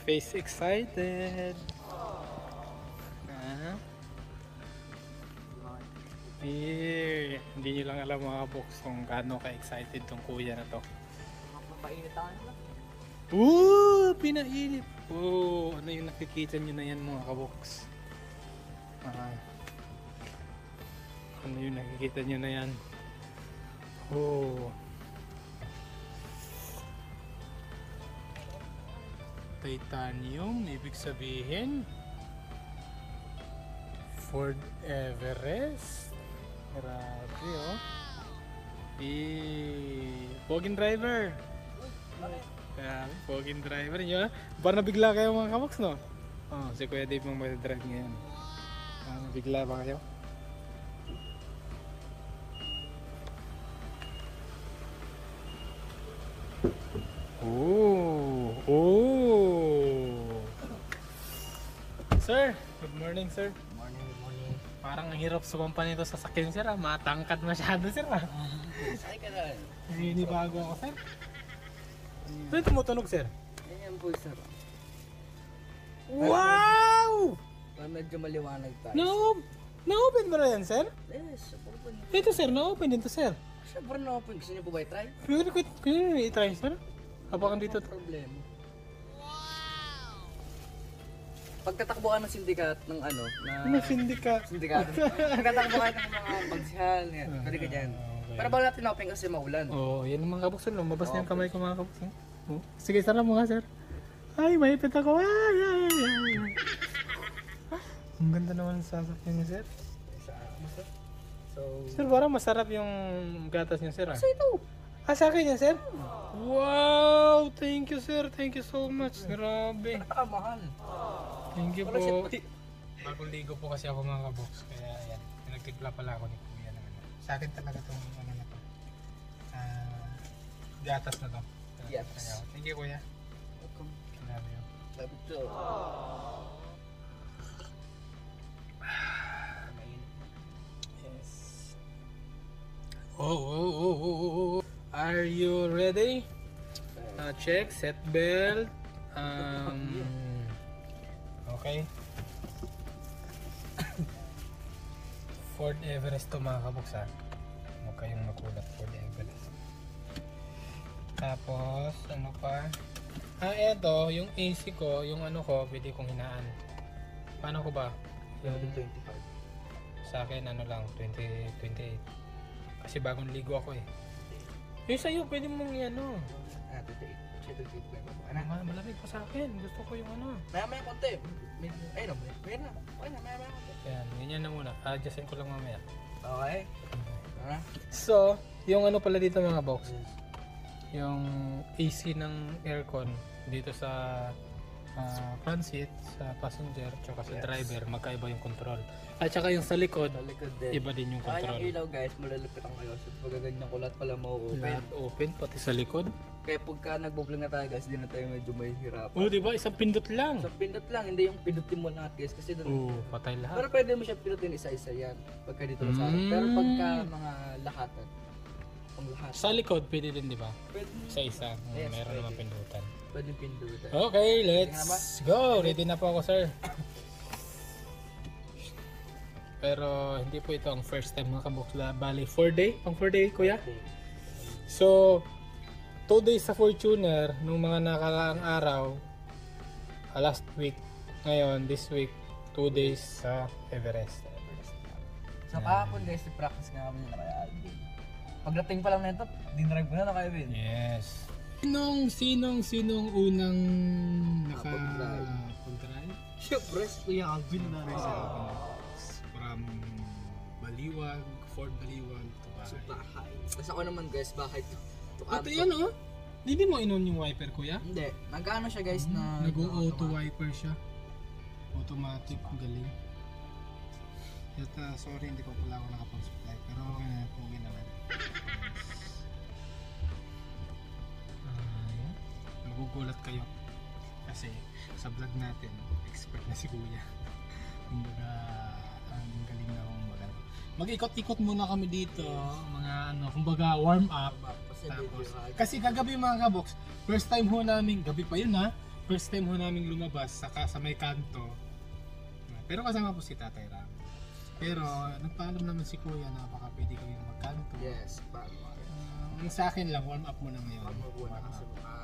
face excited. Ah. Here. Hindi nyo lang alam mga box kung gaano ka-excited tong kuya na to. Mapainitan lang. Pinainit. Ano yung nakikita nyo na yan mga kabox? Ano yung nakikita nyo na yan? Titanium, ibig sabihin Ford Everest. Grabe oh. Poging driver. Kaya, poging driver nyo. Parang nabigla kayo mga kabox, no? Si Kuya Dave mong mag-drive ngayon. Nabigla ba kayo? Sir, good morning sir. Good morning. Parang ang hirap sumampa nito sa sakyan sir. Matangkad masyado sir. Sakay ka na. Bago ako sir. Sir, tumutunog sir. Ganyan po, sir. Wow! Medyo maliwanag tayo. Na-open ba na yan sir? Yes, open. Ito sir, na-open din to sir. Siyempre na open. Gusto niyo po ba i-try? Kaya i-try sir. Habakan dito. Problem. Pagtatakbuhan ng sindikat ng ano, na Sindikat. Pagtatakbo kayo ng mga bagsihan, yan. Pwede ka dyan. Pero bawal natin open kasi maulan. Yan ang mga kabuksan. Lumabas na yung kamay ko mga kabuksan. Sige, sarap mo nga sir. Ay, maipit ako. Ay. Ang ganda naman sa sasakyan niya sir. So, Sir, parang masarap yung gatas niya sir. kasi ito. Sa akin yan sir? Wow! Thank you sir. Thank you so much. Grabe. Mahal. Thank you Wala siya po. pati. Bagong ligo po kasi ako mga kabox. Kaya yan. Pinagtigla pala ako ni Kuya naman. Sa akin talaga itong ano na to. Gatas na to. Yes. Kaya, thank you Kuya. Welcome. Love you. Love you too. Yes. Oh. Are you ready? Check. Set belt. Okay. Ford Everest to mga kabox ha. Huwag kayong makulat. Ford Everest. Tapos, ano pa? Eto, yung AC ko, yung ano ko, pwede kong hinaan. Paano ko ba? 25. Sa akin, ano lang, 28. Kasi bagong ligo ako eh. Yung sa'yo, pwede mong ano. 28. Siya 28 ba? Malamig pa sa akin. Gusto ko yung ano. Maya konti. Ayun na. Ayun na. Maya konti. Yan, ganyan na muna. Adjustin ko lang mamaya. Okay. So, yung ano pala dito mga box. Yung AC ng aircon dito sa front seat, sa passenger, tsaka sa driver, magkaiba yung control. At saka yung sa likod, din. iba din yung control. Yung ilaw guys, malalapitan kayo. So pag ganyan ko lahat pala mau-open. Lahat open, pati sa likod. Kaya pagka nag-bubling na tayo guys, hindi na tayo medyo may hirapan. Oh, di ba? Isang pindot lang. So pindot lang, hindi yung pindutin mo lahat guys. Kasi doon. Patay lahat. Pero pwede mo siya pindutin isa-isa yan. Pagka dito sa harap. Pero pagka mga lahatan, pang lahat. Sa likod, pwede din, di ba? Pwede, Sa isa, Yes, meron pwede. naman pindutan. pwede pindutin. Okay, let's go. Ready na po ako, sir. Pero hindi po ito ang first time mga kabox. Bali, 4 day? Pang 4 day, kuya? So, 2 days sa Fortuner nung mga nakaraang araw, last week. Ngayon, this week, 2 days sa Everest. So kahapon guys, practice nga kami na kaya Alvin. Pagdating pa lang nito, dinrive ko na kaya Alvin. Yes. Sinong unang Pag-drive? Siyempre, Kuya Alvin na rin siya. From Baliwag, Fort Baliwag to So, Bahay. bahay. Tapos ako naman guys, bahay to. Ate yan oh. Hindi mo inon yung wiper kuya? Hindi. Nag-ano siya guys na... Nag-auto wiper siya. Automatic, galing. Yata, sorry hindi ko pala ako nakapag-supply. Pero okay na, okay naman. Magugulat kayo. Kasi sa vlog natin, expert na si kuya. Kumbaga, ang galing na kumbaga. Mag-ikot-ikot muna kami dito, mga ano, kumbaga warm up. Tapos, kasi kagabi mga kabox, first time ho namin, gabi pa yun ha, First time ho namin lumabas sa may kanto. Pero kasama po si Tatay Ram. Pero nagpaalam naman si Kuya na baka pwede kami magkanto. Yes, bago. Ang sa akin lang, warm up muna ngayon. Magbubuan ako sa mukha.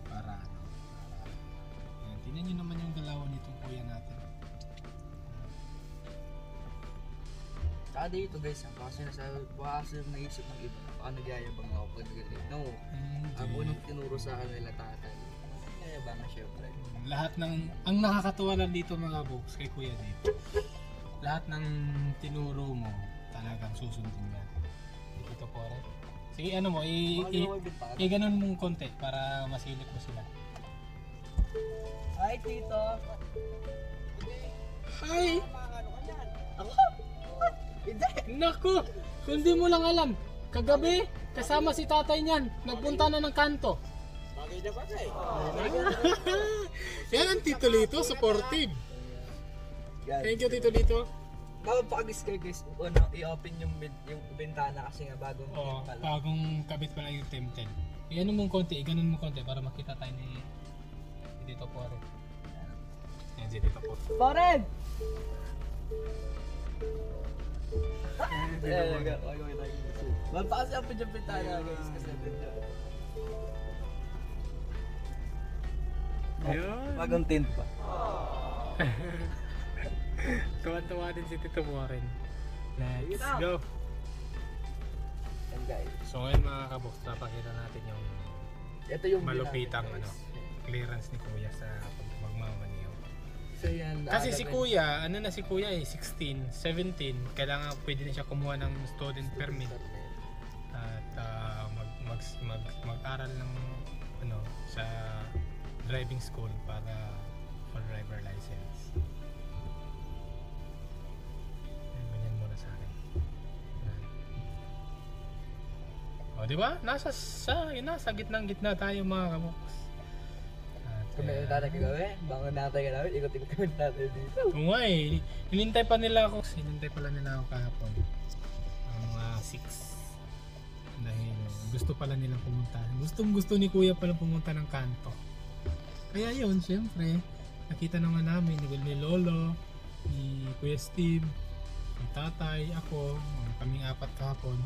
Para ano. Ayan, tingnan nyo naman yung galawan nitong kuya natin. Saka dito guys, baka sinasabi, baka naisip ng iba, baka nagyayabang ako pag nagalit. No, ang unang tinuro sa akin nila tatay. Nagyayabang syempre. Lahat ng, ang nakakatuwa lang dito mga box kay kuya dito. Lahat ng tinuro mo, talagang susundin niya. Dito po rin. Sige, ano mo, i-ganon mong konti para masilip mo sila. Hi, tito! Hi! Ako? Hindi! Naku! Kung di mo lang alam, kagabi, kasama si tatay niyan, nagpunta na ng kanto. Bagay na bagay. Yan ang Tito Lito, supportive. Thank you Tito Lito. Bago pakagis kayo guys, i-open yung bintana kasi nga bagong Oo, pala. bagong kabit pala yung Temten. I-ano mong konti, i-ganon mong konti para makita tayo ni Tito Pore. Yan si Tito Pore. Foren! Wala pa kasi open yung bintana guys kasi medyo Ayun. bagong tint pa. Tuwa-tuwa din si Tito Pore. Let's go! And guys, So ngayon mga kabox, papakita natin yung ito yung malupitang ginamit, ano, guys. clearance ni Kuya sa magmamaniho. So yan, Kasi si Kuya, ano na si Kuya eh, 16, 17, kailangan pwede na siya kumuha ng student permit at mag-aral ng ano sa driving school para for driver license. Ganyan muna sa akin. O, di ba? Nasa gitna tayo mga kabox. kung may tatay ka gawin, bangon natin ka namin, ikot-ikot kami natin dito. Oo nga eh. Hinintay pa nila ako. Hinintay pala nila ako kahapon. Ang mga 6. Dahil gusto pala nilang pumunta. Gusto ni Kuya pala pumunta ng kanto. Kaya yun, syempre. Nakita naman namin ni Lolo, ni Kuya Steve, ni Tatay, ako, kaming 4 kahapon.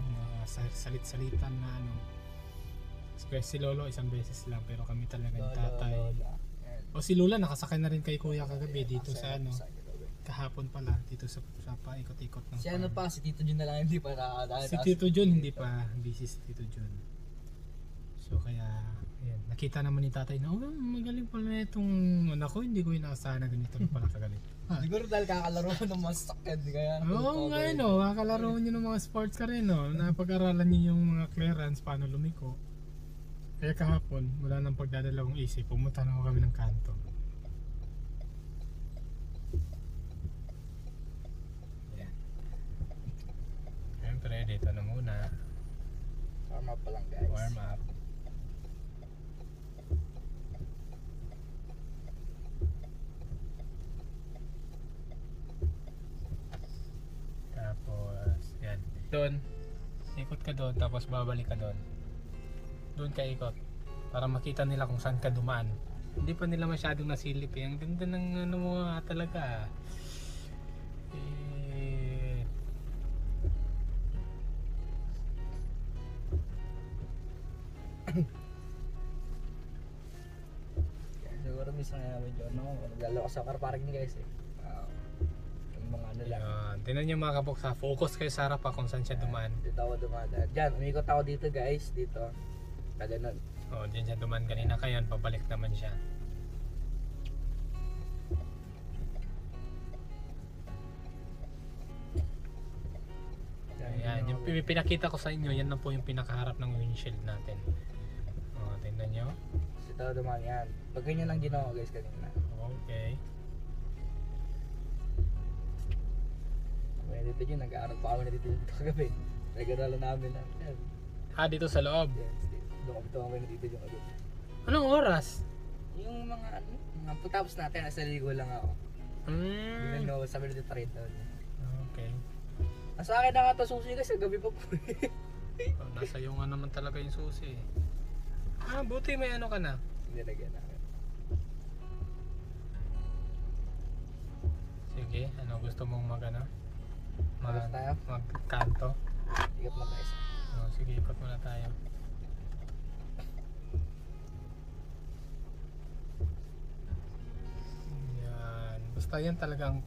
Salit-salitan na ano. Si Lolo isang beses lang pero kami talaga ni Tatay. O si Lola nakasakay na rin kay Kuya kagabi dito sa ano. Kahapon pala dito sa paikot-ikot ng Si ano pa, si Tito Jun na lang hindi pa nakakadaan. Si Tito John hindi pa busy si Tito John. So kaya ayan, nakita naman ni Tatay na magaling pala itong anak ko, hindi ko inaasahan na ganito rin pala kagaling. Siguro dahil kakalaro ng mga sakyan, di kaya. Oo nga no, kakalaro niyo ng mga sports ka rin no. Napag-aralan niyo yung mga clearance paano lumiko. Kaya kahapon, wala nang pagdadalawang isip, pumunta na kami ng kanto. Yan. Siyempre, dito na muna. Warm up pa lang guys. Warm up. Tapos, yan. Doon, ikot ka doon, tapos babalik ka doon. Doon ka ikot. Para makita nila kung saan ka dumaan. Hindi pa nila masyadong nasilip eh. Ang ganda ng ano mo talaga. Eh, Siguro minsan nga medyo ano, naglalaro ako sa car parking guys eh. Yung mga ano lang. yan. Tingnan nyo mga kabok sa focus kayo sa harap kung saan siya dumaan. Dito ako dumadaan. Diyan, umikot ako dito guys, dito. Kaganon. O, dyan siya dumaan kanina kayo. Pabalik naman siya. Ayan, yung pinakita ko sa inyo, yan na po yung pinakaharap ng windshield natin. O, tingnan nyo. Dito ako dumaan yan. Pag ganyan lang ginawa guys kanina. Okay. May dito yun, nag-aaral pa kami na dito kagabi. Nag-aaral namin na. Yan. Dito sa loob. Yes, doon kami na dito yung agad. Anong oras? Yung mga ano, mga pagtapos natin, nasa ligo lang ako. Hindi na ako sabi dito rin doon. Okay. Nasa akin na nga ito susi kasi gabi pa po. Nasa iyo nga naman talaga yung susi. Buti may ano ka na. Nilagyan namin. Sige, ano gusto mong Magas tayo? magkanto? Ikot mo tayo isa. Sige, ikot muna tayo. Yan. Basta yan talagang